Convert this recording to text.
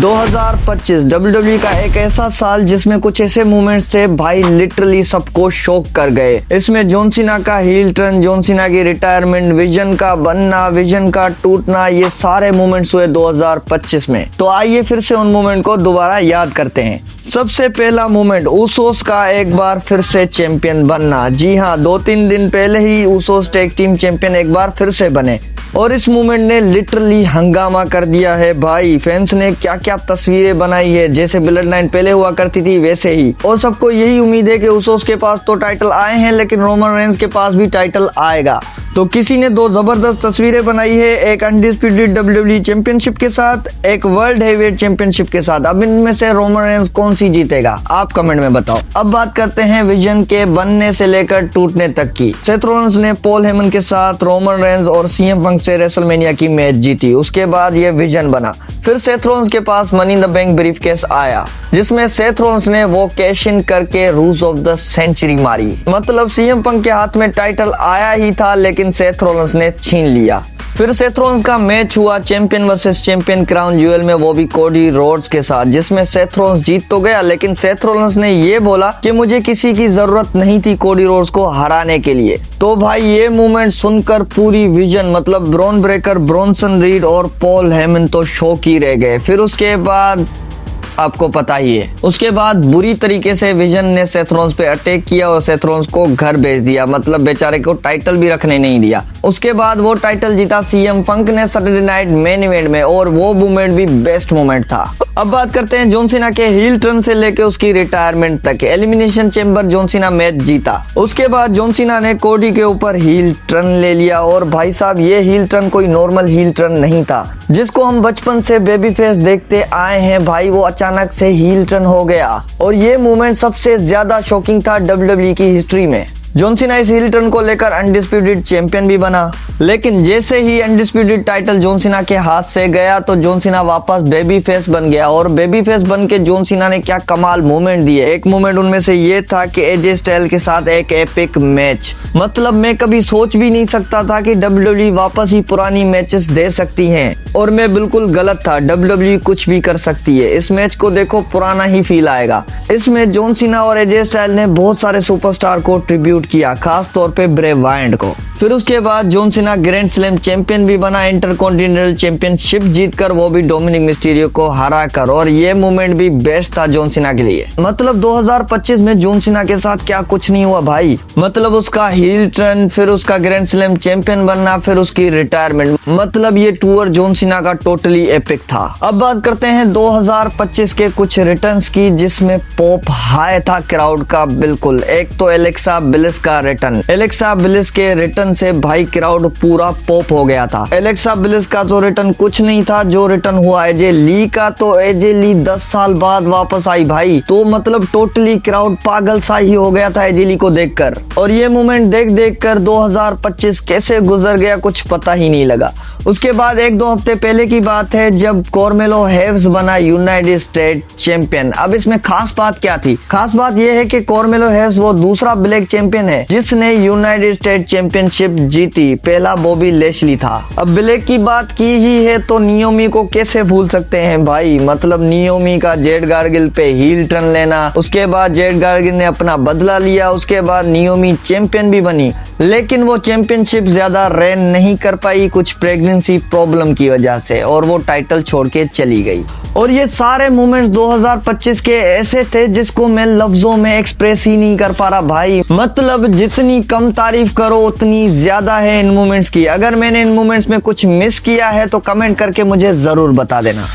2025 WWE का एक ऐसा साल जिसमें कुछ ऐसे मूवमेंट्स थे भाई, लिटरली सबको शॉक कर गए। इसमें जॉन सीना का हील टर्न, जॉन सीना की रिटायरमेंट, विजन का बनना, विजन का टूटना, ये सारे मूवमेंट्स हुए 2025 में। तो आइए फिर से उन मूवमेंट को दोबारा याद करते हैं। सबसे पहला मूवमेंट, उसोस का एक बार फिर से चैंपियन बनना। जी हाँ, 2-3 दिन पहले ही उसोस टैग टीम चैंपियन एक बार फिर से बने और इस मूवमेंट ने लिटरली हंगामा कर दिया है भाई। फैंस ने क्या क्या तस्वीरें बनाई है, जैसे ब्लड लाइन पहले हुआ करती थी वैसे ही। और सबको यही उम्मीद है कि उसोस के पास तो टाइटल आए हैं, लेकिन रोमन रेंस के पास भी टाइटल आएगा। तो किसी ने 2 जबरदस्त तस्वीरें बनाई है, एक अनडिस्प्यूटेड WWE चैंपियनशिप के साथ, एक वर्ल्ड हेवीवेट चैंपियनशिप के साथ। अब इनमें से रोमन रेंस कौन सी जीतेगा, आप कमेंट में बताओ। अब बात करते हैं विजन के बनने से लेकर टूटने तक की। सेथ रॉलिंस ने पॉल हेमन के साथ रोमन रेंस और CM पंक से रेसलमेनिया की मैच जीती। उसके बाद ये विजन बना। फिर सेथ रॉलिंस के पास money in the bank briefcase आया, जिसमें सेथ रॉलिंस ने वो कैश इन करके रूज ऑफ द सेंचुरी मारी। मतलब CM पंक के हाथ में टाइटल आया ही था, लेकिन सेथ रॉलिंस ने छीन लिया। फिर सेथ रॉलिंस का मैच हुआ champion versus champion crown jewel में, वो भी कोडी रोड्स के साथ, जिसमें सेथ रॉलिंस जीत तो गया, लेकिन सेथ रॉलिंस ने ये बोला कि मुझे किसी की जरूरत नहीं थी कोडी रोड्स को हराने के लिए। तो भाई ये मूवमेंट सुनकर पूरी विजन, मतलब ब्रॉन ब्रेकर, ब्रॉनसन रीड और पॉल हेमन तो शॉक ही रह गए। फिर उसके बाद आपको पता ही है, उसके बाद बुरी तरीके से विजन ने सेथ रॉलिंस पे अटैक किया और सेथ रॉलिंस को घर भेज दिया, मतलब बेचारे को टाइटल भी रखने नहीं दिया। उसके बाद वो टाइटल जीता CM पंक ने सैटरडे नाइट मेन इवेंट में, और वो मूवमेंट भी बेस्ट मूवमेंट था। अब बात करते हैं जॉन सीना के हील टर्न से लेके उसकी रिटायरमेंट तक। Elimination chamber John Cena match जीता। उसके बाद जॉन सीना ने कोडी के ऊपर हील टर्न ले लिया, और भाई साहब ये हील टर्न कोई नॉर्मल हील टर्न नहीं था, जिसको हम बचपन से बेबी फेस देखते आए हैं भाई, वो अचानक से हील टर्न हो गया। और ये मूवमेंट सबसे ज्यादा शॉकिंग था WWE की हिस्ट्री में। जॉन सीना इस हील टर्न को लेकर अनडिस्प्यूटेड चैंपियन भी बना, लेकिन जैसे ही अनडिस्प्यूटेड टाइटल जॉन सीना के हाथ से गया तो जॉन सीना वापस बेबी फेस बन गया। और बेबी फेस बन के जॉन सीना ने क्या कमाल मूवमेंट दिए। एक मूवमेंट उनमें से ये था कि AJ स्टाइल के साथ एक एपिक मैच। मतलब मैं कभी सोच भी नहीं सकता था कि WWE वापस ही पुरानी मैचेस दे सकती हैं, और मैं बिल्कुल गलत था। WWE कुछ भी कर सकती है। इस मैच को देखो, पुराना ही फील आएगा। इसमें जॉन सीना और AJ स्टाइल ने बहुत सारे सुपरस्टार को ट्रिब्यूट किया, खास तौर पे ब्रे वायंट को। फिर उसके बाद John Cena grand slam champion भी बना, इंटरकॉन्टिनेंटल चैंपियनशिप जीतकर, वो भी डोमिनिक मिस्टीरियो को हराकर। और ये मूवमेंट भी बेस्ट था जॉन सीना के लिए। मतलब 2025 में जॉन सीना के साथ क्या कुछ नहीं हुआ भाई। मतलब उसका हील टर्न, फिर उसका ग्रैंड स्लैम चैंपियन बनना, फिर उसकी रिटायरमेंट, मतलब ये टूर जॉन सीना का टोटली एपिक था। अब बात करते हैं 2025 के कुछ रिटर्न्स की, जिसमें पॉप हाई था क्राउड का बिल्कुल। एक तो एलेक्सा ब्लिस का रिटर्न। एलेक्सा ब्लिस के रिटर्न से भाई क्राउड पूरा पॉप हो गया था। एलेक्सा ब्लिस का तो रिटर्न कुछ नहीं था, जो रिटर्न हुआ AJ ली का, तो AJ ली 10 साल बाद वापस आई भाई। तो मतलब टोटली क्राउड पागल सा ही हो गया था AJ ली को देखकर। और ये मूवमेंट देख देख कर 2025 कैसे गुजर गया कुछ पता ही नहीं लगा। उसके बाद 1-2 हफ्ते पहले की बात है, जब कार्मेलो हेव्स बना यूनाइटेड स्टेट चैंपियन। अब इसमें खास बात क्या थी? खास बात यह है कि कार्मेलो हेव्स वो दूसरा ब्लैक चैंपियन है जिसने यूनाइटेड स्टेट चैंपियनशिप जीती। पहला बॉबी लेशली था। अब ब्लैक की बात की ही है तो नियोमी को कैसे भूल सकते हैं भाई। मतलब नियोमी का जेड गार्गिल पे हील टर्न लेना, उसके बाद जेड गार्गिल ने अपना बदला लिया, उसके बाद नियोमी चैंपियन भी बनी, लेकिन वो चैंपियनशिप ज्यादा रेन नहीं कर पाई कुछ प्रेगनेंसी प्रॉब्लम की वजह से, और वो टाइटल छोड़ के चली गई। और ये सारे मूवमेंट्स 2025 के ऐसे थे जिसको मैं लफ्जों में एक्सप्रेस ही नहीं कर पा रहा भाई। मतलब जितनी कम तारीफ करो उतनी ज्यादा है इन मूवमेंट्स की। अगर मैंने इन मूवमेंट्स में कुछ मिस किया है तो कमेंट करके मुझे जरूर बता देना।